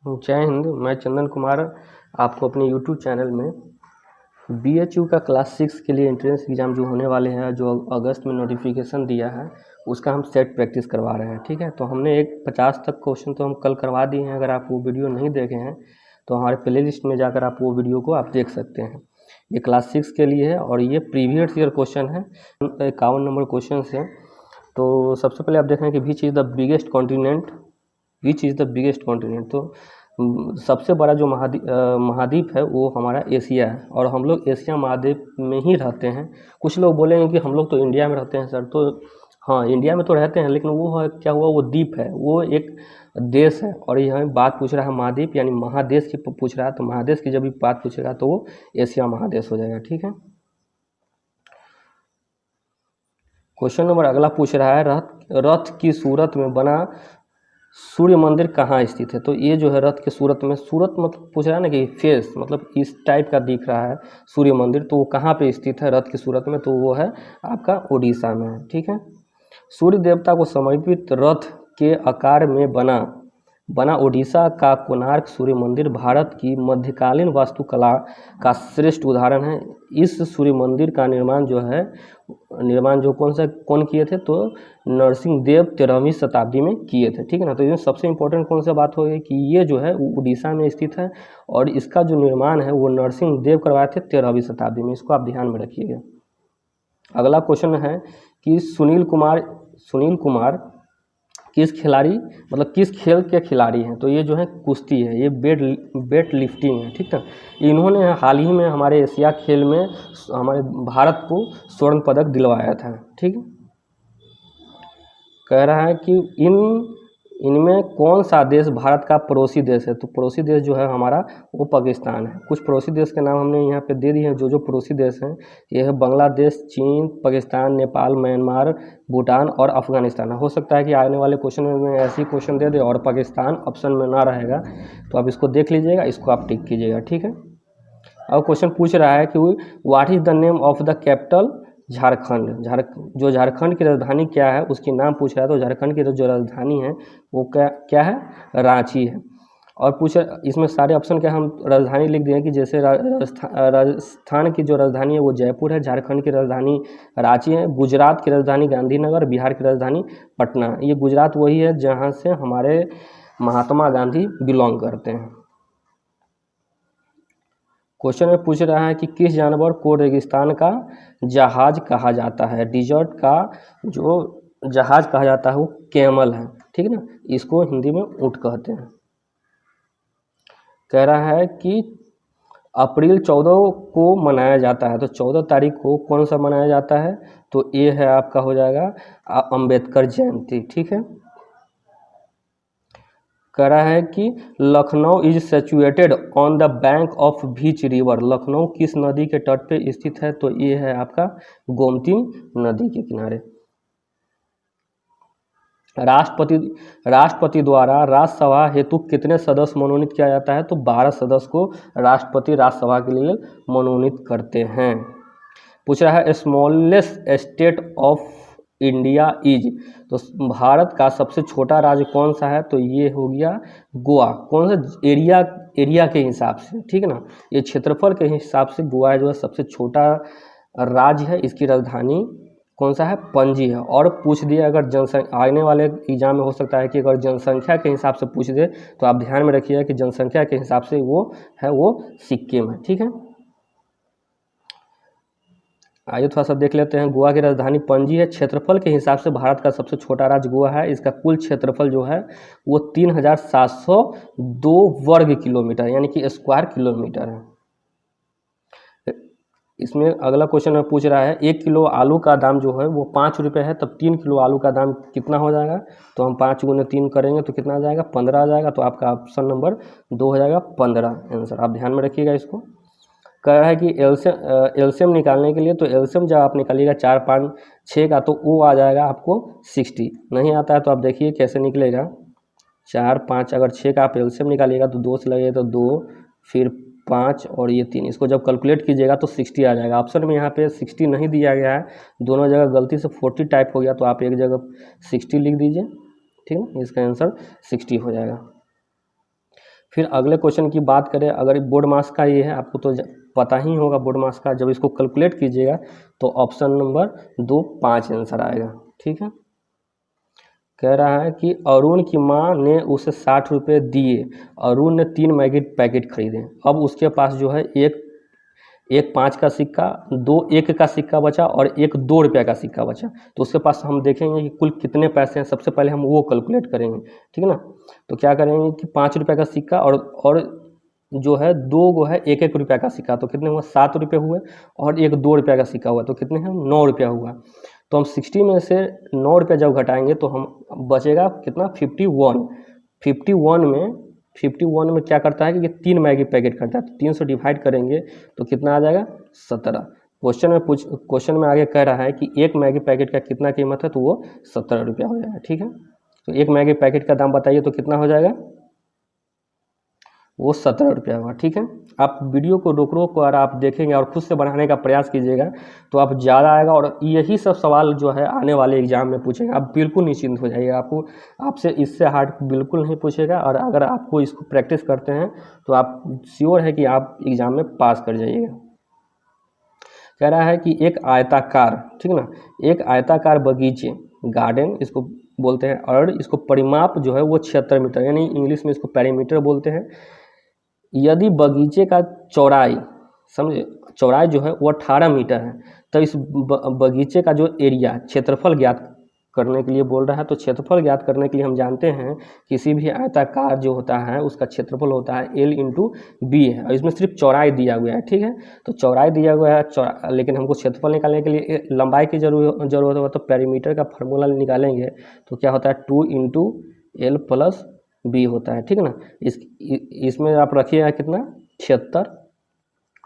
जय हिंद। मैं चंदन कुमार आपको अपने यूट्यूब चैनल में BHU का क्लास 6 के लिए एंट्रेंस एग्ज़ाम जो होने वाले हैं, जो अगस्त में नोटिफिकेशन दिया है, उसका हम सेट प्रैक्टिस करवा रहे हैं। ठीक है, तो हमने एक 50 तक क्वेश्चन तो हम कल करवा दिए हैं। अगर आप वो वीडियो नहीं देखे हैं तो हमारे प्ले लिस्ट में जाकर आप वो वीडियो को आप देख सकते हैं। ये क्लास 6 के लिए है और ये प्रीवियस ईयर क्वेश्चन है, 51 नंबर क्वेश्चन है। तो सबसे पहले आप देखें कि which is the biggest continent, which is the biggest continent. तो सबसे बड़ा जो महाद्वीप है वो हमारा एशिया है और हम लोग एशिया महाद्वीप में ही रहते हैं। कुछ लोग बोलेंगे कि हम लोग तो इंडिया में रहते हैं सर, तो हाँ, इंडिया में तो रहते हैं, लेकिन वो है क्या हुआ, वो द्वीप है, वो एक देश है। और यहाँ बात पूछ रहा है महाद्वीप यानी महादेश की पूछ रहा है, तो महादेश की जब भी बात पूछेगा तो वो एशिया महादेश हो जाएगा। ठीक है, क्वेश्चन नंबर अगला पूछ रहा है, रथ की सूरत में बना सूर्य मंदिर कहाँ स्थित है। तो ये जो है रथ के सूरत में, सूरत मतलब पूछ रहा है ना कि फेस, मतलब इस टाइप का दिख रहा है सूर्य मंदिर, तो वो कहाँ पे स्थित है रथ की सूरत में, तो वो है आपका उड़ीसा में है। ठीक है, सूर्य देवता को समर्पित रथ के आकार में बना उड़ीसा का कोणार्क सूर्य मंदिर भारत की मध्यकालीन वास्तुकला का श्रेष्ठ उदाहरण है। इस सूर्य मंदिर का निर्माण जो कौन किए थे, तो नरसिंह देव 13वीं शताब्दी में किए थे। ठीक है ना, तो इसमें सबसे इम्पोर्टेंट कौन सा बात होगी कि ये जो है उड़ीसा में स्थित है और इसका जो निर्माण है वो नरसिंह देव करवाए थे 13वीं शताब्दी में। इसको आप ध्यान में रखिएगा। अगला क्वेश्चन है कि सुनील कुमार किस खेल के खिलाड़ी हैं। तो ये जो है कुश्ती है, ये वेट लिफ्टिंग है। ठीक है, इन्होंने हाल ही में हमारे एशिया खेल में हमारे भारत को स्वर्ण पदक दिलवाया था। ठीक है, कह रहा है कि इनमें कौन सा देश भारत का पड़ोसी देश है। तो पड़ोसी देश जो है हमारा वो पाकिस्तान है। कुछ पड़ोसी देश के नाम हमने यहाँ पे दे दिए हैं। जो पड़ोसी देश हैं ये है बांग्लादेश, चीन, पाकिस्तान, नेपाल, म्यांमार, भूटान और अफगानिस्तान। हो सकता है कि आने वाले क्वेश्चन में ऐसे ही क्वेश्चन दे दे और पाकिस्तान ऑप्शन में ना रहेगा, तो आप इसको देख लीजिएगा, इसको आप टिक कीजिएगा। ठीक है, अब क्वेश्चन पूछ रहा है कि what is the name of the capital Jharkhand. Jharkhand की राजधानी क्या है उसकी नाम पूछ रहा है। तो झारखंड की जो राजधानी है वो क्या है, रांची है। और इसमें सारे ऑप्शन क्या हम राजधानी लिख दिए कि जैसे राजस्थान की जो राजधानी है वो जयपुर है, झारखंड की राजधानी रांची है, गुजरात की राजधानी गांधीनगर, बिहार की राजधानी पटना। ये गुजरात वही है जहाँ से हमारे महात्मा गांधी बिलोंग करते हैं। क्वेश्चन में पूछ रहा है कि किस जानवर को रेगिस्तान का जहाज कहा जाता है। डिजर्ट का जो जहाज कहा जाता है वो कैमल है। ठीक है ना, इसको हिंदी में ऊंट कहते हैं। कह रहा है कि अप्रैल 14 को मनाया जाता है। तो 14 तारीख को कौन सा मनाया जाता है, तो ये है आपका हो जाएगा अंबेडकर जयंती। ठीक है, कह रहा है कि Lucknow is situated on the bank of which river. Lucknow किस नदी के तट पे स्थित है, तो ये है आपका गोमती नदी के किनारे। राष्ट्रपति द्वारा राज्यसभा हेतु कितने सदस्य मनोनीत किया जाता है, तो 12 सदस्य को राष्ट्रपति राज्यसभा के लिए मनोनीत करते हैं। पूछ रहा है smallest state of India is. तो भारत का सबसे छोटा राज्य कौन सा है, तो ये हो गया गोवा। कौन सा एरिया के हिसाब से, ठीक है ना, ये क्षेत्रफल के हिसाब से गोवा जो है सबसे छोटा राज्य है। इसकी राजधानी कौन सा है, पणजी है। और पूछ दिया अगर जनसंख्या, आने वाले एग्जाम में हो सकता है कि अगर जनसंख्या के हिसाब से पूछ दे तो आप ध्यान में रखिएगा कि जनसंख्या के हिसाब से वो सिक्किम है। ठीक है, आइए थोड़ा सा देख लेते हैं। गोवा की राजधानी पणजी है। क्षेत्रफल के हिसाब से भारत का सबसे छोटा राज्य गोवा है। इसका कुल क्षेत्रफल जो है वो 3702 वर्ग किलोमीटर यानी कि स्क्वायर किलोमीटर है। इसमें अगला क्वेश्चन में पूछ रहा है 1 किलो आलू का दाम जो है वो 5 रुपये है, तब 3 किलो आलू का दाम कितना हो जाएगा, तो हम 5 गुने 3 करेंगे तो कितना आ जाएगा, 15 आ जाएगा। तो आपका ऑप्शन नंबर 2 हो जाएगा 15 आंसर। आप ध्यान में रखिएगा इसको। कह रहा है कि एलसीएम निकालने के लिए, तो एलसीएम जब आप निकालिएगा 4, 5, 6 का, तो वो आ जाएगा आपको 60। नहीं आता है तो आप देखिए कैसे निकलेगा। 4, 5 अगर 6 का आप एलसीएम निकालिएगा तो 2 से लगेगा तो 2, फिर 5 और ये 3, इसको जब कैलकुलेट कीजिएगा तो 60 आ जाएगा। ऑप्शन में यहाँ पे 60 नहीं दिया गया है, दोनों जगह गलती से 40 टाइप हो गया, तो आप एक जगह 60 लिख दीजिए। ठीक है, इसका आंसर 60 हो जाएगा। फिर अगले क्वेश्चन की बात करें, अगर बोर्ड मास का ये है, आपको तो पता ही होगा बोर्ड मास का, जब इसको कैलकुलेट कीजिएगा तो ऑप्शन नंबर 2 5 आंसर आएगा। ठीक है, कह रहा है कि अरुण की माँ ने उसे 60 रुपये दिए, अरुण ने 3 मैगी पैकेट खरीदे, अब उसके पास जो है एक 5 का सिक्का, 2 1 का सिक्का बचा और एक 2 रुपये का सिक्का बचा। तो उसके पास हम देखेंगे कि कुल कितने पैसे हैं, सबसे पहले हम वो कैलकुलेट करेंगे। ठीक है ना, तो क्या करेंगे कि 5 रुपये का सिक्का और जो है 2 गो है 1 1 रुपये का सिक्का, तो कितने हुआ 7 रुपये हुए, और एक 2 रुपये का सिक्का हुआ, तो कितने हैं 9 रुपया हुआ। तो हम 60 में से 9 रुपये जब घटाएंगे तो हम बचेगा कितना 51। 51 में क्या करता है कि ये 3 मैगी पैकेट करता है, तो 3 से डिवाइड करेंगे तो कितना आ जाएगा 17। क्वेश्चन में आगे कह रहा है कि एक मैगी पैकेट का कितना कीमत है, तो वो 17 रुपया हो जाएगा। ठीक है, तो एक मैगी पैकेट का दाम बताइए तो कितना हो जाएगा, वो 17 रुपया होगा। ठीक है, आप वीडियो को रोक कर आप देखेंगे और खुद से बनाने का प्रयास कीजिएगा तो आप ज़्यादा आएगा, और यही सब सवाल जो है आने वाले एग्जाम में पूछेंगे, आप बिल्कुल निश्चिंत हो जाइए, आपसे इससे हार्ड बिल्कुल नहीं पूछेगा। और अगर आपको इसको प्रैक्टिस करते हैं तो आप श्योर है कि आप एग्ज़ाम में पास कर जाइएगा। कह रहा है कि एक आयताकार, ठीक ना, एक आयताकार बगीचे, गार्डन इसको बोलते हैं, और इसको परिमाप जो है वो 76 मीटर, यानी इंग्लिश में इसको पेरीमीटर बोलते हैं। यदि बगीचे का चौड़ाई, समझे, चौड़ाई जो है वो 18 मीटर है, तो इस बगीचे का जो एरिया, क्षेत्रफल ज्ञात करने के लिए बोल रहा है। तो क्षेत्रफल ज्ञात करने के लिए हम जानते हैं किसी भी आयताकार जो होता है उसका क्षेत्रफल होता है L इंटू बी है, और इसमें सिर्फ चौड़ाई दिया हुआ है। ठीक है, तो चौड़ाई दिया हुआ है, लेकिन हमको क्षेत्रफल निकालने के लिए लंबाई की जरूरत होगा, तो पेरीमीटर का फार्मूला निकालेंगे तो क्या होता है 2 इंटू एल प्लस बी होता है। ठीक है ना, इसमें आप रखिएगा कितना 76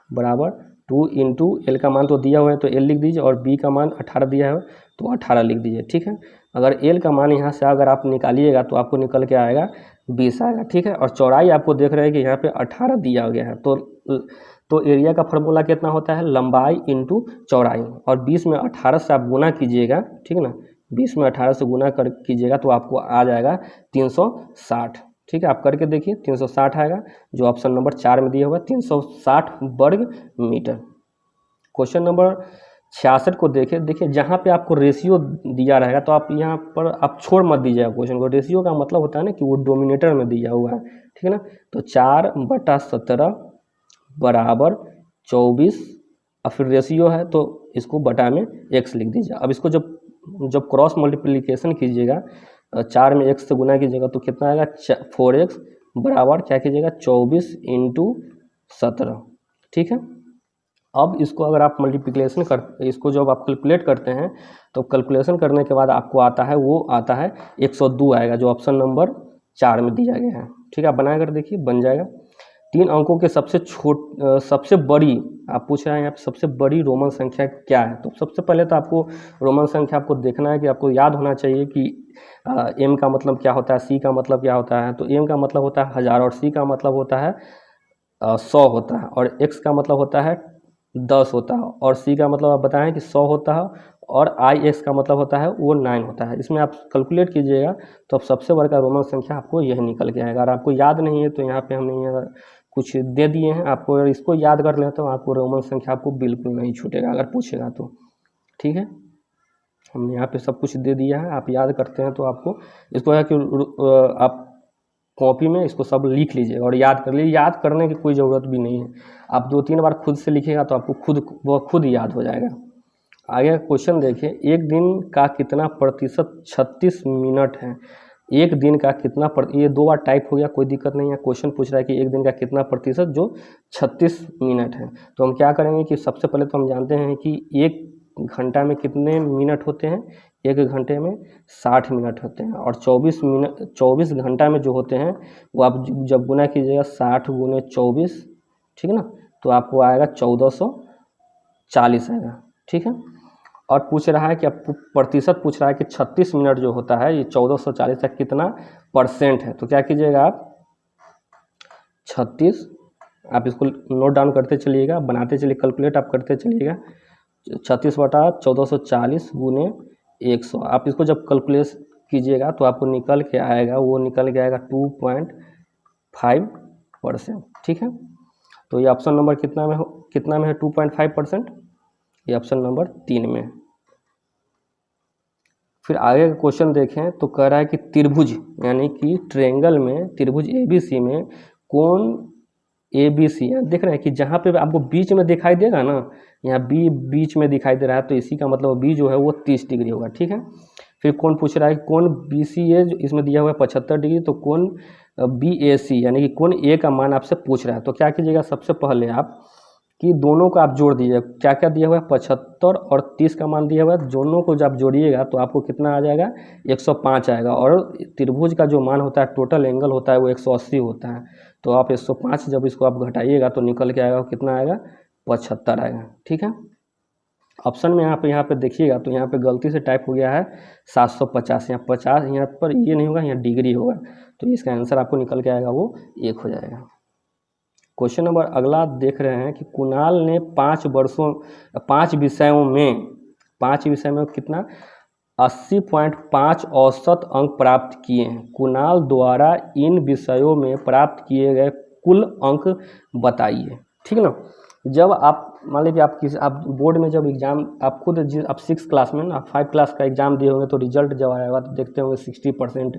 बराबर 2 इंटू एल का मान तो दिया हुआ है तो एल लिख दीजिए, और बी का मान 18 दिया है तो 18 लिख दीजिए। ठीक है, अगर एल का मान यहाँ से अगर आप निकालिएगा तो आपको निकल के आएगा 20 आएगा। ठीक है, और चौड़ाई आपको देख रहे हैं कि यहाँ पे 18 दिया गया है, तो एरिया का फार्मूला कितना होता है लंबाई इंटू चौड़ाई, और 20 में 18 से आप गुना कीजिएगा। ठीक है ना, 20 में 18 से गुना कीजिएगा तो आपको आ जाएगा 360। ठीक है, आप करके देखिए 360 आएगा, जो ऑप्शन नंबर 4 में दिया हुआ है 360 वर्ग मीटर। क्वेश्चन नंबर 66 को देखिए जहाँ पे आपको रेशियो दिया रहेगा तो आप यहाँ पर आप छोड़ मत दीजिएगा क्वेश्चन को। रेशियो का मतलब होता है ना कि वो डोमिनेटर में दिया हुआ है। ठीक है ना, तो 4/17 बराबर 24, और फिर रेशियो है तो इसको बटा में x लिख दीजिए। अब इसको जब क्रॉस मल्टीप्लिकेशन कीजिएगा, 4 में x से गुना कीजिएगा तो कितना आएगा 4x बराबर क्या कीजिएगा 24 इंटू 17। ठीक है, अब इसको अगर आप मल्टीप्लिकेशन इसको जब आप कैलकुलेट करते हैं तो कैलकुलेशन करने के बाद आपको आता है, वो आता है 102 आएगा, जो ऑप्शन नंबर 4 में दिया गया है। ठीक है, आप बना कर देखिए बन जाएगा। 3 अंकों के सबसे बड़ी, आप पूछ रहे हैं यहाँ पे सबसे बड़ी रोमन संख्या क्या है। तो सबसे पहले तो आपको रोमन संख्या आपको देखना है कि आपको याद होना चाहिए कि m का मतलब क्या होता है, c का मतलब क्या होता है। तो m का मतलब होता है 1000, और c का मतलब होता है 100 होता है, और x का मतलब होता है 10 होता है, और c का मतलब आप बताएं कि 100 होता है, और ix का मतलब होता है वो 9 होता है। इसमें आप कैलकुलेट कीजिएगा तो अब सबसे बड़ा रोमन संख्या आपको यह निकल के आएगा। अगर आपको याद नहीं है तो यहाँ पे हमने कुछ दे दिए हैं आपको, अगर इसको याद कर लें तो आपको रोमन संख्या आपको बिल्कुल नहीं छूटेगा अगर पूछेगा तो। ठीक है, हमने यहाँ पे सब कुछ दे दिया है, आप याद करते हैं तो आपको इसको है कि आप कॉपी में इसको सब लिख लीजिएगा और याद कर लीजिए। याद करने की कोई ज़रूरत भी नहीं है, आप 2-3 बार खुद से लिखिएगा तो आपको खुद याद हो जाएगा। आगे क्वेश्चन देखिए, एक दिन का कितना प्रतिशत 36 मिनट है। एक दिन का कितना ये 2 बार टाइप हो गया, कोई दिक्कत नहीं है। क्वेश्चन पूछ रहा है कि एक दिन का कितना प्रतिशत जो 36 मिनट है। तो हम क्या करेंगे कि सबसे पहले तो हम जानते हैं कि 1 घंटा में कितने मिनट होते हैं, 1 घंटे में 60 मिनट होते हैं, और 24 घंटा में जो होते हैं वो आप जब गुना कीजिएगा 60 गुने 24, ठीक है ना, तो आपको आएगा 1440 आएगा। ठीक है, और पूछ रहा है कि आपको प्रतिशत पूछ रहा है कि 36 मिनट जो होता है ये 1440 का कितना परसेंट है। तो क्या कीजिएगा आप 36, आप इसको नोट डाउन करते चलिएगा, बनाते चलिए, कैलकुलेट आप करते चलिएगा। 36/1440 गुने 100, आप इसको जब कैलकुलेट कीजिएगा तो आपको निकल के आएगा, वो निकल के आएगा 2.5 2.5%, ठीक है। तो ये ऑप्शन नंबर कितना में है 2.5%, ये ऑप्शन नंबर 3 में है। फिर आगे का क्वेश्चन देखें तो कह रहा है कि त्रिभुज यानी कि ट्रायंगल में, त्रिभुज ABC में कोण ABC है, देख रहे हैं कि जहाँ पे आपको बीच में दिखाई देगा ना, यहाँ B बीच में दिखाई दे रहा है, तो इसी का मतलब B जो है वो 30 डिग्री होगा, ठीक है। फिर कौन पूछ रहा है कि कोण BCA, जो इसमें दिया हुआ है 75 डिग्री, तो कोण BAC यानी कि कोण A का मान आपसे पूछ रहा है। तो क्या कीजिएगा, सबसे पहले आप कि दोनों को आप जोड़ दीजिए। क्या क्या दिया हुआ है, 75 और 30 का मान दिया हुआ है, दोनों को जब जोड़िएगा तो आपको कितना आ जाएगा, 105 आएगा। और त्रिभुज का जो मान होता है, टोटल एंगल होता है, वो 180 होता है। तो आप 105 जब इसको आप घटाइएगा तो निकल के आएगा, कितना आएगा, 75 आएगा, ठीक है। ऑप्शन में यहाँ पे देखिएगा तो यहाँ पे गलती से टाइप हो गया है 750, यहाँ 50, यहाँ पर ये नहीं होगा, यहाँ डिग्री होगा। तो इसका आंसर आपको निकल के आएगा वो 1 हो जाएगा। क्वेश्चन नंबर अगला देख रहे हैं कि कुणाल ने 5 विषयों में कितना 80.5 औसत अंक प्राप्त किए हैं। कुणाल द्वारा इन विषयों में प्राप्त किए गए कुल अंक बताइए, ठीक है ना। जब आप मान लीजिए आप बोर्ड में जब एग्ज़ाम आप खुद आप 6 क्लास में ना 5 क्लास का एग्ज़ाम दिए होंगे, तो रिजल्ट जब आएगा तो देखते होंगे 60%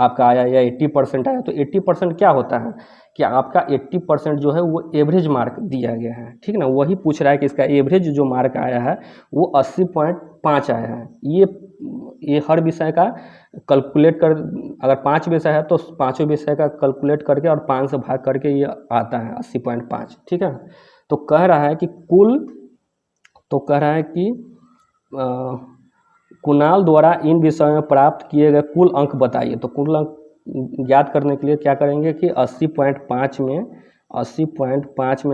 आपका आया या 80% आया। तो 80% क्या होता है कि आपका 80% जो है वो एवरेज मार्क दिया गया है, ठीक है ना। वही पूछ रहा है कि इसका एवरेज जो मार्क आया है वो 80.5 आया है। ये हर विषय का कैलकुलेट कर, अगर 5 विषय है तो 5 विषय का कैलकुलेट करके और 5 से भाग करके ये आता है 80.5, ठीक है। तो कह रहा है कि कुणाल द्वारा इन विषयों में प्राप्त किए गए कुल अंक बताइए। तो कुल अंक ज्ञात करने के लिए क्या करेंगे कि 80.5 में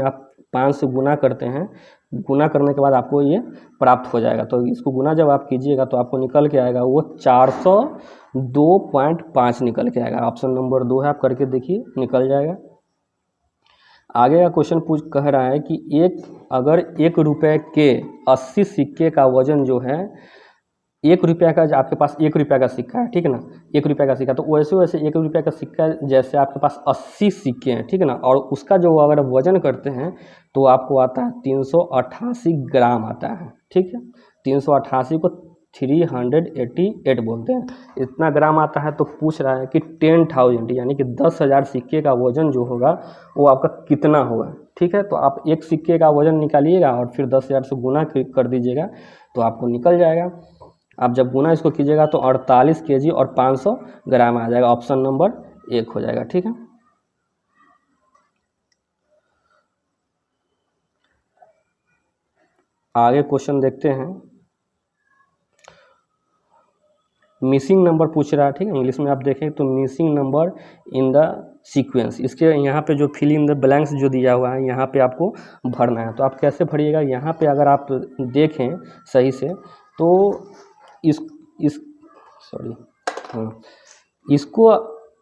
आप 5 से गुना करते हैं, गुना करने के बाद आपको ये प्राप्त हो जाएगा। तो इसको गुना जब आप कीजिएगा तो आपको निकल के आएगा वो 402.5 निकल के आएगा। ऑप्शन नंबर 2 है, आप करके देखिए निकल जाएगा। आगे का क्वेश्चन कह रहा है कि अगर 1 रुपये के 80 सिक्के का वजन जो है, 1 रुपये का, आपके पास 1 रुपये का सिक्का है, ठीक है ना, 1 रुपये का सिक्का, तो वैसे 1 रुपये का सिक्का जैसे आपके पास 80 सिक्के हैं, ठीक है ना, और उसका जो अगर वजन करते हैं तो आपको आता है 388 ग्राम आता है, ठीक है। 388 को 388 बोलते हैं, इतना ग्राम आता है। तो पूछ रहा है कि 10,000 यानी कि 10,000 सिक्के का वजन जो होगा वो आपका कितना होगा, ठीक है। तो आप एक सिक्के का वजन निकालिएगा और फिर 10,000 से गुना कर दीजिएगा तो आपको निकल जाएगा। आप जब गुना इसको कीजिएगा तो 48 केजी और 500 ग्राम आ जाएगा। ऑप्शन नंबर 1 हो जाएगा, ठीक है। आगे क्वेश्चन देखते हैं। मिसिंग नंबर पूछ रहा है, ठीक है। इंग्लिश में आप देखें तो missing number in the sequence, इसके यहाँ पे जो फिल इन द ब्लैंक्स जो दिया हुआ है यहाँ पे आपको भरना है। तो आप कैसे भरिएगा, यहाँ पे अगर आप देखें सही से तो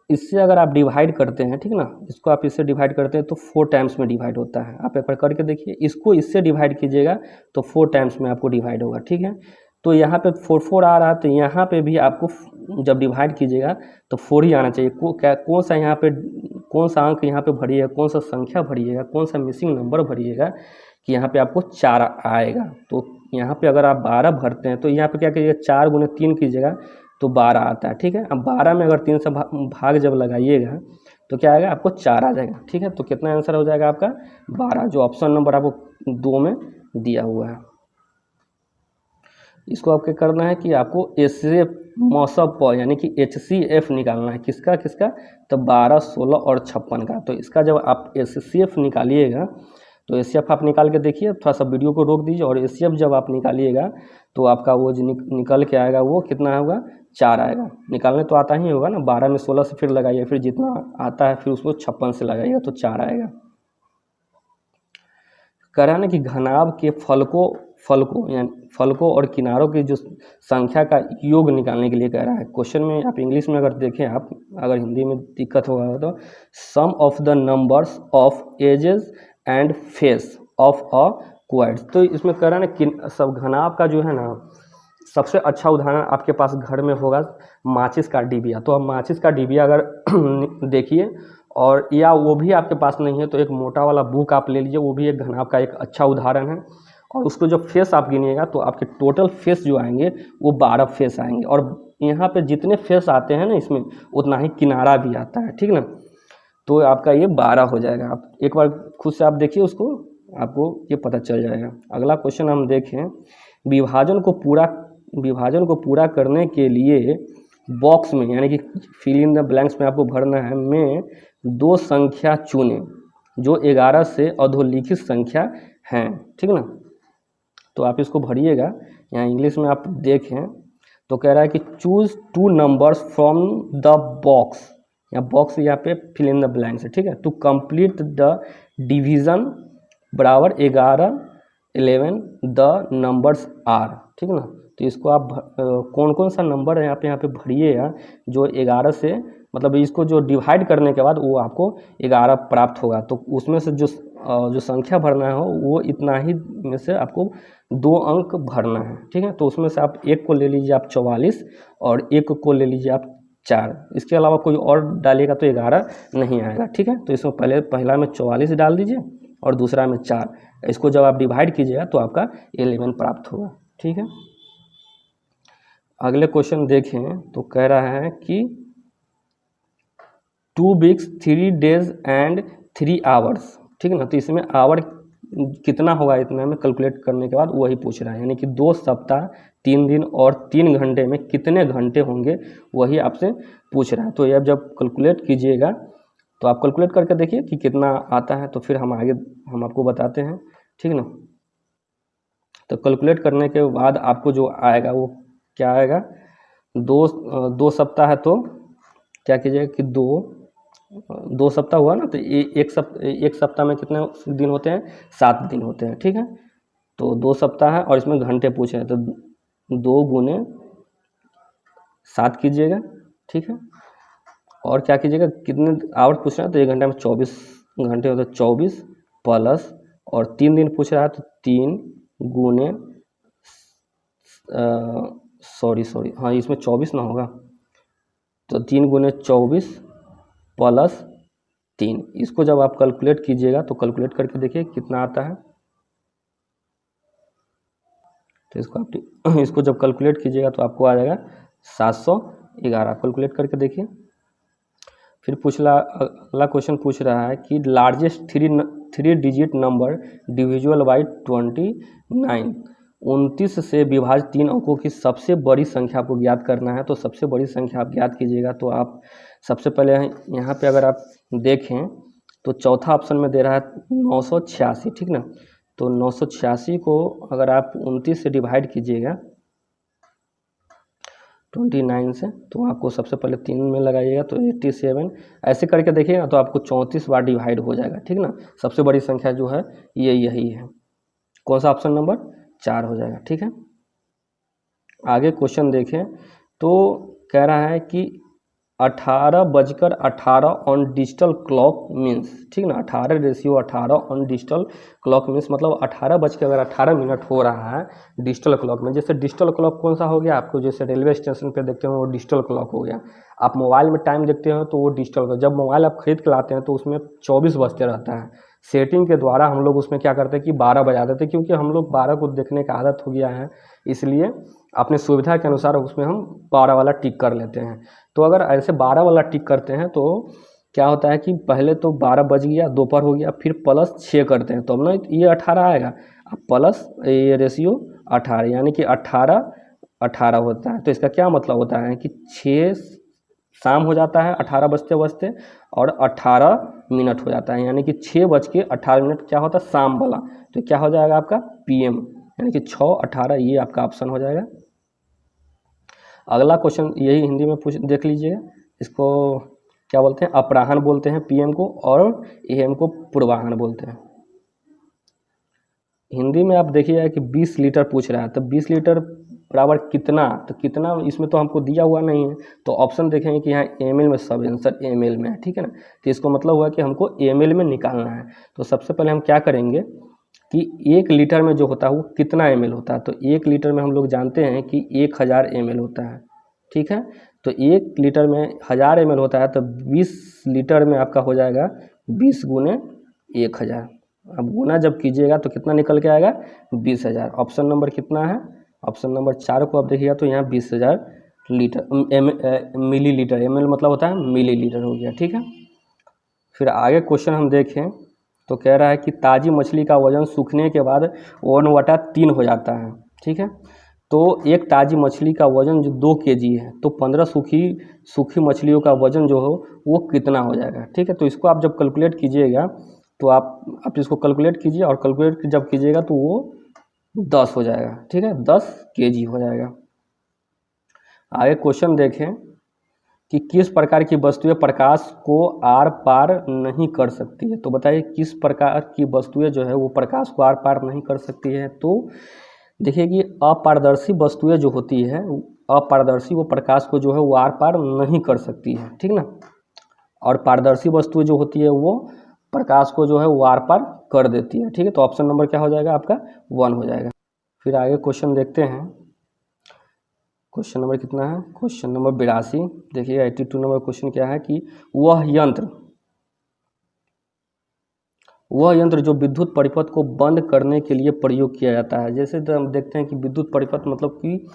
इससे अगर आप डिवाइड करते हैं, ठीक है ना, इसको आप इससे डिवाइड करते हैं तो 4 टाइम्स में डिवाइड होता है। आप एक बार करके देखिए, इसको इससे डिवाइड कीजिएगा तो 4 टाइम्स में आपको डिवाइड होगा, ठीक है। तो यहाँ पे 4 आ रहा है, तो यहाँ पे भी आपको जब डिवाइड कीजिएगा तो 4 ही आना चाहिए। कौन सा अंक यहाँ पे भरिएगा, कौन सा संख्या भरिएगा, कौन सा मिसिंग नंबर भरिएगा कि यहाँ पे आपको 4 आएगा। तो यहाँ पे अगर आप 12 भरते हैं तो यहाँ पे क्या कीजिएगा, 4 गुने 3 कीजिएगा तो 12 आता है, ठीक है। अब 12 में अगर 3 से भाग जब लगाइएगा तो क्या आएगा, आपको 4 आ जाएगा, ठीक है। तो कितना आंसर हो जाएगा आपका 12, जो ऑप्शन नंबर आपको 2 में दिया हुआ है। इसको आपको करना है कि आपको HCF मौसम पर यानी कि HCF निकालना है, किसका, तो 12, 16 और 56 का। तो इसका जब आप HCF निकालिएगा तो HCF आप निकाल के देखिए, थोड़ा सा वीडियो को रोक दीजिए, और HCF जब आप निकालिएगा तो आपका वो जो निकल के आएगा वो कितना होगा, 4 आएगा। निकालने तो आता ही होगा ना, 12 में 16 से फिर लगाइए, फिर जितना आता है फिर उसको 56 से लगाइएगा तो 4 आएगा। कह रहा है ना कि घनाभ के फलकों और किनारों की जो संख्या का योग निकालने के लिए कह रहा है। क्वेश्चन में आप इंग्लिश में अगर देखें, आप अगर हिंदी में दिक्कत होगा तो sum of the numbers of edges and face of a quads. तो इसमें कह रहा है ना कि सब घनाभ का जो है ना, सबसे अच्छा उदाहरण आपके पास घर में होगा माचिस का डिबिया। तो अब माचिस का डिबिया अगर देखिए और या वो भी आपके पास नहीं है तो एक मोटा वाला बुक आप ले लीजिए, वो भी एक घनाभ का एक अच्छा उदाहरण है। और उसको जब फेस आप गिनिएगा तो आपके टोटल फेस जो आएंगे वो 12 फेस आएंगे, और यहाँ पे जितने फेस आते हैं ना इसमें उतना ही किनारा भी आता है, ठीक ना। तो आपका ये 12 हो जाएगा। आप एक बार खुद से आप देखिए उसको, आपको ये पता चल जाएगा। अगला क्वेश्चन हम देखें, विभाजन को पूरा करने के लिए बॉक्स में, यानी कि फिल इन द ब्लैंक्स में आपको भरना है, में 2 संख्या चुने जो 11 से अधोलिखित संख्या हैं, ठीक ना। तो आप इसको भरिएगा। यहाँ इंग्लिश में आप देखें तो कह रहा है कि choose 2 numbers from the box, या बॉक्स यहाँ पे फिल इन द ब्लैंक्स है, ठीक है। टू कंप्लीट द डिवीजन बराबर 11 11 द नंबर्स आर, ठीक ना। तो इसको आप कौन कौन सा नंबर है यहाँ पे भरिएगा जो 11 से, मतलब इसको जो डिवाइड करने के बाद वो आपको 11 प्राप्त होगा। तो उसमें से जो संख्या भरना है वो इतना ही में से आपको 2 अंक भरना है, ठीक है। तो उसमें से आप एक को ले लीजिए आप 44 और एक को ले लीजिए आप 4, इसके अलावा कोई और डालिएगा तो 11 नहीं आएगा, ठीक है। तो इसमें पहला में 44 डाल दीजिए और दूसरा में 4, इसको जब आप डिवाइड कीजिएगा तो आपका 11 प्राप्त होगा, ठीक है। अगले क्वेश्चन देखें तो कह रहा है कि 2 वीक्स 3 डेज एंड 3 आवर्स, ठीक है ना। तो इसमें आवर कितना होगा इतना में कैलकुलेट करने के बाद वही पूछ रहा है, यानी कि 2 सप्ताह 3 दिन और 3 घंटे में कितने घंटे होंगे वही आपसे पूछ रहा है। तो ये जब कैलकुलेट कीजिएगा तो आप कैलकुलेट करके देखिए कि कितना आता है, तो फिर हम आपको बताते हैं, ठीक ना। तो कैलकुलेट करने के बाद आपको जो आएगा वो क्या आएगा, 2 सप्ताह है तो क्या कीजिएगा कि 2 सप्ताह हुआ ना, तो एक सप्ताह में कितने दिन होते हैं, 7 दिन होते हैं, ठीक है। तो 2 सप्ताह है और इसमें घंटे पूछे हैं तो 2 गुने 7 कीजिएगा, ठीक है। और क्या कीजिएगा, कितने आवर पूछ रहा है तो 1 घंटे में 24 घंटे होते हैं, 24 प्लस, और 3 दिन पूछ रहा है तो 3 गुने सॉरी हाँ इसमें 24 ना होगा, तो 3 गुने 24 प्लस 3, इसको जब आप कैलकुलेट कीजिएगा तो कैलकुलेट करके देखिए कितना आता है। तो इसको जब कैलकुलेट कीजिएगा तो आपको आ जाएगा 711, कैलकुलेट करके देखिए। फिर अगला क्वेश्चन पूछ रहा है कि लार्जेस्ट 3 डिजिट नंबर डिविजुअल बाई 29, 29 से विभाजित 3 अंकों की सबसे बड़ी संख्या आपको ज्ञात करना है। तो सबसे बड़ी संख्या आप ज्ञात कीजिएगा तो आप सबसे पहले यहाँ पे अगर आप देखें तो चौथा ऑप्शन में दे रहा है 986, ठीक ना। तो 986 को अगर आप 29 से डिवाइड कीजिएगा 29 से, तो आपको सबसे पहले 3 में लगाइएगा तो 87, ऐसे करके देखिएगा तो आपको 34 बार डिवाइड हो जाएगा, ठीक ना। सबसे बड़ी संख्या जो है ये यही है, कौन सा ऑप्शन नंबर 4 हो जाएगा, ठीक है। आगे क्वेश्चन देखें तो कह रहा है कि 18:18 ऑन डिजिटल क्लॉक मीन्स, ठीक ना। 18:18 ऑन डिजिटल क्लॉक मीन्स मतलब 18:18 हो रहा है डिजिटल क्लॉक में। जैसे डिजिटल क्लॉक कौन सा हो गया, आपको जैसे रेलवे स्टेशन पे देखते हो वो डिजिटल क्लॉक हो गया। आप मोबाइल में टाइम देखते हो तो वो डिजिटल क्लॉक, जब मोबाइल आप खरीद के लाते हैं तो उसमें 24 बजते रहता है। सेटिंग के द्वारा हम लोग उसमें क्या करते हैं कि 12 बजा देते हैं, क्योंकि हम लोग 12 को देखने का आदत हो गया है, इसलिए अपने सुविधा के अनुसार उसमें हम 12 वाला टिक कर लेते हैं। तो अगर ऐसे 12 वाला टिक करते हैं तो क्या होता है कि पहले तो 12 बज गया, दोपहर हो गया, फिर प्लस 6 करते हैं तो अब ना ये 18 आएगा, अब प्लस ये रेशियो 18, यानी कि 18 होता है। तो इसका क्या मतलब होता है कि 6 शाम हो जाता है 18 बजते बजते और 18 मिनट हो जाता है, यानी कि 6:18 क्या होता है शाम वाला, तो क्या हो जाएगा आपका PM, यानी कि 6:18, ये आपका ऑप्शन हो जाएगा। अगला क्वेश्चन यही हिंदी में देख लीजिएगा, इसको क्या बोलते हैं, अपराह्न बोलते हैं PM को, और AM को पूर्वाह्न बोलते हैं। हिंदी में आप देखिएगा कि 20 लीटर पूछ रहा है, तो 20 लीटर बराबर कितना, तो कितना इसमें तो हमको दिया हुआ नहीं है, तो ऑप्शन देखेंगे कि यहाँ ml में, सब आंसर ml में है, ठीक है ना। तो इसको मतलब हुआ कि हमको ml में निकालना है। तो सबसे पहले हम क्या करेंगे कि 1 लीटर में जो होता है वो कितना ml होता है, तो 1 लीटर में हम लोग जानते हैं कि 1000 ml होता है, ठीक है। तो 1 लीटर में 1000 ml होता है, तो 20 लीटर में आपका हो जाएगा 20 गुने 1000। अब गुना जब कीजिएगा तो कितना निकल के आएगा, 20,000। ऑप्शन नंबर कितना है, ऑप्शन नंबर 4 को आप देखिएगा तो यहाँ 20,000 लीटर मिलीलीटर, ml मतलब होता है मिलीलीटर हो गया, ठीक है। फिर आगे क्वेश्चन हम देखें तो कह रहा है कि ताज़ी मछली का वजन सूखने के बाद 1/3 हो जाता है, ठीक है। तो एक ताज़ी मछली का वजन जो 2 kg है, तो 15 सूखी मछलियों का वजन जो हो वो कितना हो जाएगा, ठीक है। तो इसको आप जब कैलकुलेट कीजिएगा तो आप इसको कैलकुलेट कीजिए, और कैलकुलेट जब कीजिएगा तो वो 10 हो जाएगा, ठीक है, 10 kg हो जाएगा। आगे क्वेश्चन देखें कि किस प्रकार की वस्तुएं प्रकाश को आर पार नहीं कर सकती है। तो बताइए किस प्रकार की वस्तुएं जो है वो प्रकाश को आर पार नहीं कर सकती है। तो देखिए कि अपारदर्शी वस्तुएं जो होती है, अपारदर्शी वो प्रकाश को जो है वो आर पार नहीं कर सकती है, ठीक ना। और पारदर्शी वस्तुएं जो होती है वो प्रकाश को जो है वो आर पार कर देती है, ठीक है। तो ऑप्शन नंबर क्या हो जाएगा आपका, 1 हो जाएगा। फिर आगे क्वेश्चन देखते हैं, क्वेश्चन नंबर कितना है, क्वेश्चन नंबर 82। देखिए 82 नंबर क्वेश्चन क्या है कि वह यंत्र जो विद्युत परिपथ को बंद करने के लिए प्रयोग किया जाता है। जैसे तो हम देखते हैं कि विद्युत परिपथ मतलब कि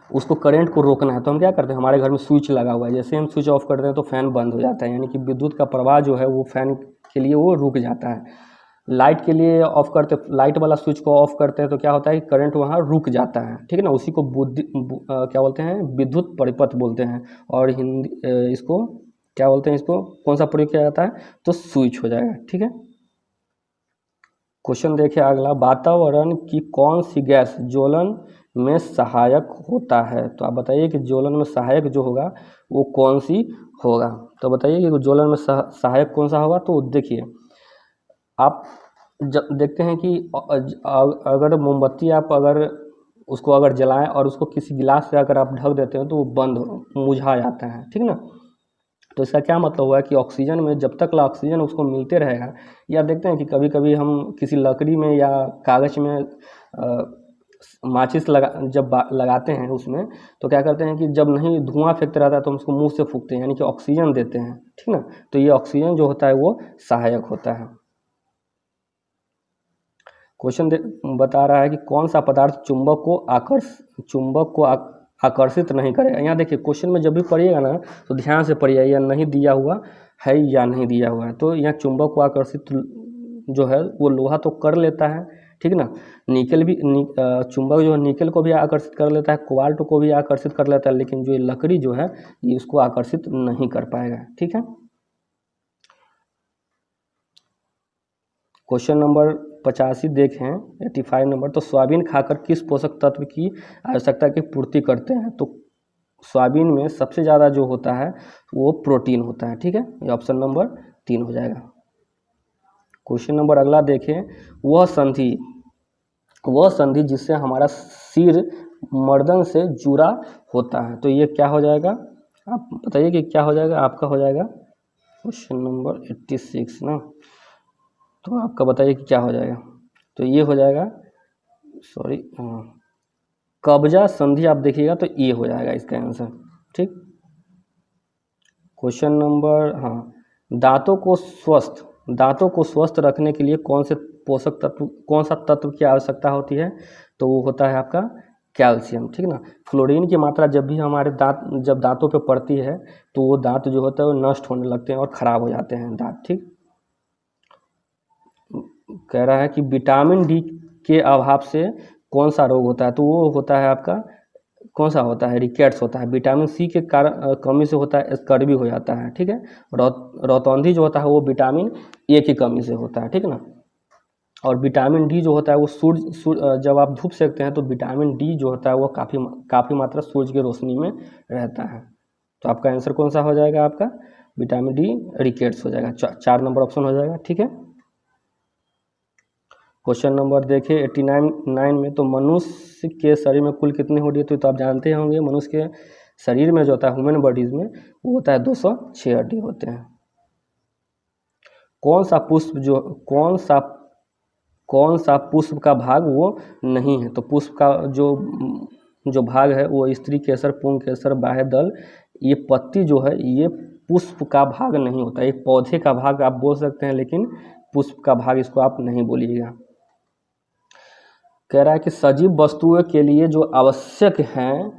उसको करंट को रोकना है, तो हम क्या करते हैं, हमारे घर में स्विच लगा हुआ है, जैसे हम स्विच ऑफ करते हैं तो फैन बंद हो जाता है, यानी कि विद्युत का प्रवाह जो है वो फैन के लिए वो रुक जाता है। लाइट के लिए ऑफ करते, लाइट वाला स्विच को ऑफ करते हैं तो क्या होता है कि करंट वहाँ रुक जाता है, ठीक है ना। उसी को क्या बोलते हैं, विद्युत परिपथ बोलते हैं। और हिंदी इसको क्या बोलते हैं, इसको कौन सा प्रयोग किया जाता है, तो स्विच हो जाएगा, ठीक है। क्वेश्चन देखिए अगला, वातावरण की कौन सी गैस ज्वलन में सहायक होता है। तो आप बताइए कि ज्वलन में सहायक जो होगा वो कौन सी होगा। तो बताइए कि ज्वलन में सहायक कौन सा होगा। तो देखिए आप जब देखते हैं कि अगर मोमबत्ती आप अगर उसको अगर जलाएं और उसको किसी गिलास से अगर आप ढक देते हैं तो वो बंद मुझा जाता है, ठीक ना। तो इसका क्या मतलब हुआ कि ऑक्सीजन में जब तक ऑक्सीजन उसको मिलते रहेगा, या देखते हैं कि कभी कभी हम किसी लकड़ी में या कागज़ में माचिस लगाते हैं उसमें, तो क्या करते हैं कि जब नहीं धुआं फेंकते रहता है तो हम उसको मुँह से फूंकते हैं, यानी कि ऑक्सीजन देते हैं, ठीक ना। तो ये ऑक्सीजन जो होता है वो सहायक होता है। क्वेश्चन बता रहा है कि कौन सा पदार्थ चुंबक को आकर्षित नहीं करेगा। यहाँ देखिए क्वेश्चन में जब भी पढ़िएगा ना तो ध्यान से पढ़िए, या नहीं दिया हुआ है या नहीं दिया हुआ है। तो यहाँ चुंबक को आकर्षित जो है वो लोहा तो कर लेता है, ठीक ना। निकल भी चुंबक जो है निकल को भी आकर्षित कर लेता है, कोबाल्ट को भी आकर्षित कर लेता है, लेकिन जो ये लकड़ी जो है ये इसको आकर्षित नहीं कर पाएगा, ठीक है। क्वेश्चन नंबर 85 देखें, 85 नंबर। तो सोयाबीन खाकर किस पोषक तत्व की आवश्यकता की पूर्ति करते हैं। तो सोयाबीन में सबसे ज़्यादा जो होता है वो प्रोटीन होता है, ठीक है। ये ऑप्शन नंबर 3 हो जाएगा। क्वेश्चन नंबर अगला देखें, वह संधि जिससे हमारा सिर मर्दन से जुड़ा होता है। तो ये क्या हो जाएगा, आप बताइए कि क्या हो जाएगा, आपका हो जाएगा क्वेश्चन नंबर 86 ना। तो आपका बताइए कि क्या हो जाएगा। तो ये हो जाएगा, सॉरी, कब्जा संधि आप देखिएगा तो ये हो जाएगा इसका आंसर, ठीक। क्वेश्चन नंबर, हाँ, दांतों को स्वस्थ रखने के लिए कौन सा तत्व की आवश्यकता होती है। तो वो होता है आपका कैल्शियम, ठीक ना। फ्लोरीन की मात्रा जब भी हमारे जब दांतों पे पड़ती है तो वो दांत जो होता है वो नष्ट होने लगते हैं और ख़राब हो जाते हैं दांत, ठीक। कह रहा है कि विटामिन डी के अभाव से कौन सा रोग होता है। तो वो होता है आपका, कौन सा होता है, रिकेट्स होता है। विटामिन सी के कारण कमी से होता है, स्कर्वी हो जाता है, ठीक है। रतौंधी जो होता है वो विटामिन ए की कमी से होता है, ठीक ना। और विटामिन डी जो होता है वो सूर्य जब आप धूप सेकते हैं तो विटामिन डी जो होता है वो काफ़ी मात्रा सूरज की रोशनी में रहता है। तो आपका आंसर कौन सा हो जाएगा, आपका विटामिन डी रिकेट्स हो जाएगा, 4 नंबर ऑप्शन हो जाएगा, ठीक है। क्वेश्चन नंबर देखिए 89 में। तो मनुष्य के शरीर में कुल कितनी हड्डी होती है। तो आप जानते होंगे मनुष्य के शरीर में जो होता है ह्यूमन बॉडीज में वो होता है 206 हड्डी होते हैं। कौन सा पुष्प का भाग वो नहीं है। तो पुष्प का जो जो भाग है वो स्त्री केसर, पुंग केसर, बाह्य दल, ये पत्ती जो है ये पुष्प का भाग नहीं होता, एक पौधे का भाग आप बोल सकते हैं, लेकिन पुष्प का भाग इसको आप नहीं बोलिएगा। कह रहा है कि सजीव वस्तुओं के लिए जो आवश्यक हैं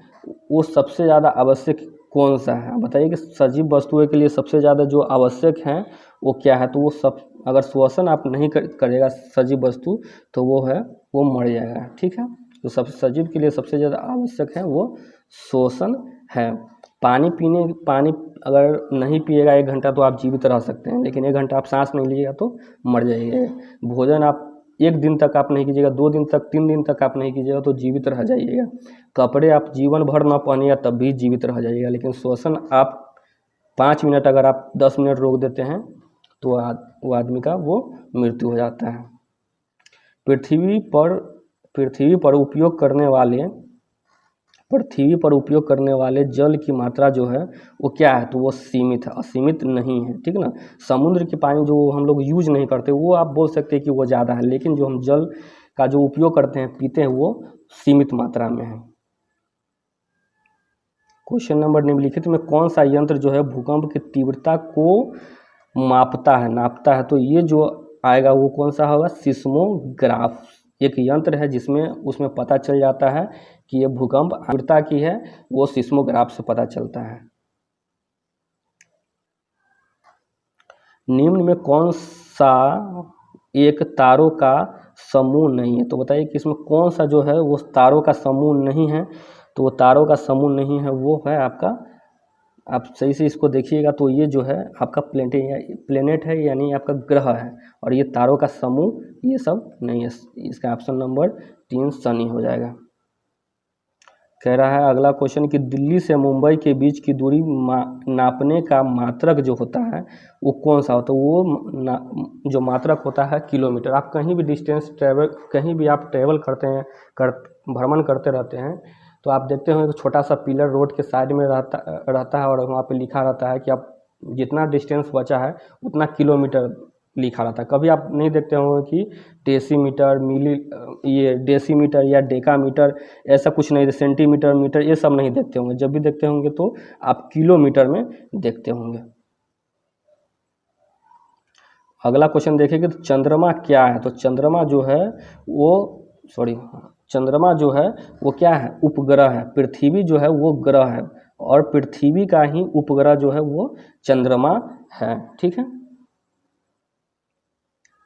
वो सबसे ज़्यादा आवश्यक कौन सा है, बताइए कि सजीव वस्तुओं के लिए सबसे ज़्यादा जो आवश्यक हैं वो क्या है। तो वो सब, अगर श्वसन आप नहीं करेगा सजीव वस्तु तो वो है वो मर जाएगा, ठीक है। तो सब सजीव के लिए सबसे ज़्यादा आवश्यक है वो श्वसन है। पानी अगर नहीं पिएगा 1 घंटा तो आप जीवित रह सकते हैं, लेकिन 1 घंटा आप सांस नहीं लीजिएगा तो मर जाइएगा। भोजन आप 1 दिन तक आप नहीं कीजिएगा, 2 दिन तक, 3 दिन तक आप नहीं कीजिएगा तो जीवित रह जाइएगा। कपड़े आप जीवन भर ना पहनिएगा तब भी जीवित रह जाइएगा, लेकिन श्वसन आप 5 मिनट अगर आप 10 मिनट रोक देते हैं तो वो आदमी का वो मृत्यु हो जाता है। पृथ्वी पर उपयोग करने वाले जल की मात्रा जो है वो क्या है, तो वो सीमित है, असीमित नहीं है, ठीक ना। समुद्र के पानी जो हम लोग यूज नहीं करते वो आप बोल सकते हैं कि वो ज़्यादा है, लेकिन जो हम जल का जो उपयोग करते हैं, पीते हैं, वो सीमित मात्रा में है। क्वेश्चन नंबर निम्नलिखित में कौन सा यंत्र जो है भूकंप की तीव्रता को नापता है, तो ये जो आएगा वो कौन सा होगा, सिस्मोग्राफ। एक यंत्र है जिसमें उसमें पता चल जाता है कि ये भूकंप तीव्रता की है, वो सिस्मोग्राफ से पता चलता है। निम्न में कौन सा एक तारों का समूह नहीं है, तो बताइए कि इसमें कौन सा जो है वो तारों का समूह नहीं है। तो वो तारों का समूह नहीं है वो है आपका, आप सही से इसको देखिएगा तो ये जो है आपका प्लेनेट है, यानी आपका ग्रह है, और ये तारों का समूह ये सब नहीं है। इसका ऑप्शन नंबर 3 शनि हो जाएगा। कह रहा है अगला क्वेश्चन कि दिल्ली से मुंबई के बीच की दूरी नापने का मात्रक जो होता है वो कौन सा होता है, वो जो मात्रक होता है किलोमीटर। आप कहीं भी डिस्टेंस कहीं भी आप ट्रेवल करते हैं, भ्रमण करते रहते हैं, तो आप देखते होंगे कि छोटा सा पिलर रोड के साइड में रहता है और वहाँ पे लिखा रहता है कि आप जितना डिस्टेंस बचा है उतना किलोमीटर लिखा रहता है। कभी आप नहीं देखते होंगे कि डेसीमीटर, ये डेसीमीटर या डेकामीटर, ऐसा कुछ नहीं, सेंटीमीटर, मीटर, ये सब नहीं देखते होंगे। जब भी देखते होंगे तो आप किलोमीटर में देखते होंगे। अगला क्वेश्चन देखेंगे तो चंद्रमा क्या है, तो चंद्रमा जो है चंद्रमा जो है वो क्या है, उपग्रह है। पृथ्वी जो है वो ग्रह है और पृथ्वी का ही उपग्रह जो है वो चंद्रमा है, ठीक है।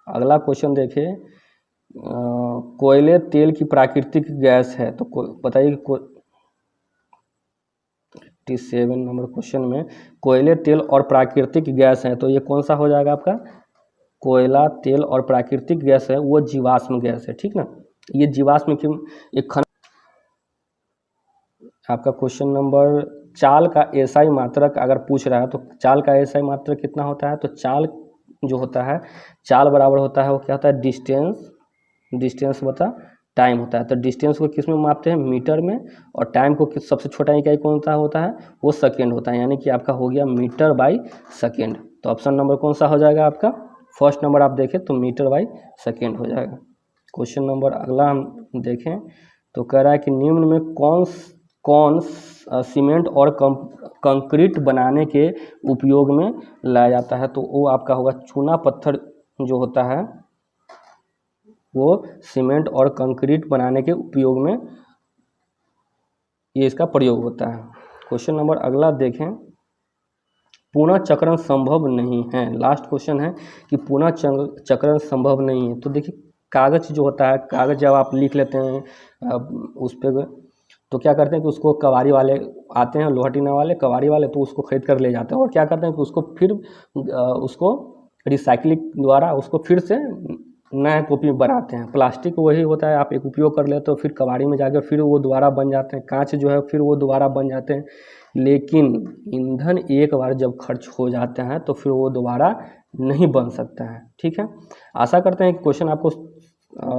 अगला क्वेश्चन देखिए, कोयले तेल की प्राकृतिक गैस है, तो बताइए कि 87 नंबर क्वेश्चन में कोयले, तेल और प्राकृतिक गैस है, तो ये कौन सा हो जाएगा आपका, कोयला, तेल और प्राकृतिक गैस है वो जीवाश्म गैस है, ठीक ना। ये जीवाश्म की एक आपका क्वेश्चन नंबर चाल का एसआई मात्रक अगर पूछ रहा है तो चाल का एसआई मात्रक कितना होता है, तो चाल जो होता है, चाल बराबर होता है वो क्या होता है, डिस्टेंस बता टाइम होता है। तो डिस्टेंस को किस में मापते हैं, मीटर में, और टाइम को सबसे छोटा इकाई कौन सा होता है, वो सेकेंड होता है, यानी कि आपका हो गया मीटर बाई सेकेंड। तो ऑप्शन नंबर कौन सा हो जाएगा आपका, फर्स्ट नंबर आप देखें तो मीटर बाई सेकेंड हो जाएगा। क्वेश्चन नंबर अगला हम देखें तो कह रहा है कि निम्न में कौन सीमेंट और कंक्रीट बनाने के उपयोग में लाया जाता है, तो वो आपका होगा चूना पत्थर जो होता है वो सीमेंट और कंक्रीट बनाने के उपयोग में ये इसका प्रयोग होता है। क्वेश्चन नंबर अगला देखें, पुनः चक्रण संभव नहीं है। लास्ट क्वेश्चन है कि पुनः चक्रण संभव नहीं है। तो देखिए कागज़ जो होता है, कागज़ जब आप लिख लेते हैं उस पर, तो क्या करते हैं कि उसको कबाड़ी वाले आते हैं, लोहा टीना वाले, कबाड़ी वाले, तो उसको खरीद कर ले जाते हैं और क्या करते हैं कि उसको फिर उसको रिसाइकलिंग द्वारा उसको फिर से नया कॉपी बनाते हैं। प्लास्टिक वही होता है, आप एक उपयोग कर लेते हो, फिर कबाड़ी में जाकर फिर वो दोबारा बन जाते हैं। कांच जो है फिर वो दोबारा बन जाते हैं, लेकिन ईंधन एक बार जब खर्च हो जाते हैं तो फिर वो दोबारा नहीं बन सकता है, ठीक है। आशा करते हैं कि क्वेश्चन आपको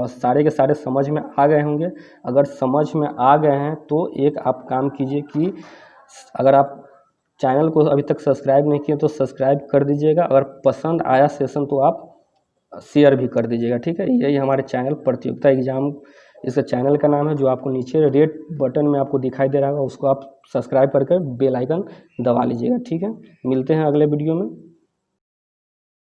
सारे के सारे समझ में आ गए होंगे। अगर समझ में आ गए हैं तो एक आप काम कीजिए कि अगर आप चैनल को अभी तक सब्सक्राइब नहीं किए तो सब्सक्राइब कर दीजिएगा। अगर पसंद आया सेशन तो आप शेयर भी कर दीजिएगा, ठीक है। यही हमारे चैनल प्रतियोगिता एग्जाम इसका चैनल का नाम है, जो आपको नीचे रेड बटन में आपको दिखाई दे रहा होगा, उसको आप सब्सक्राइब करके बेल आइकन दबा लीजिएगा। ठीक है, मिलते हैं अगले वीडियो में।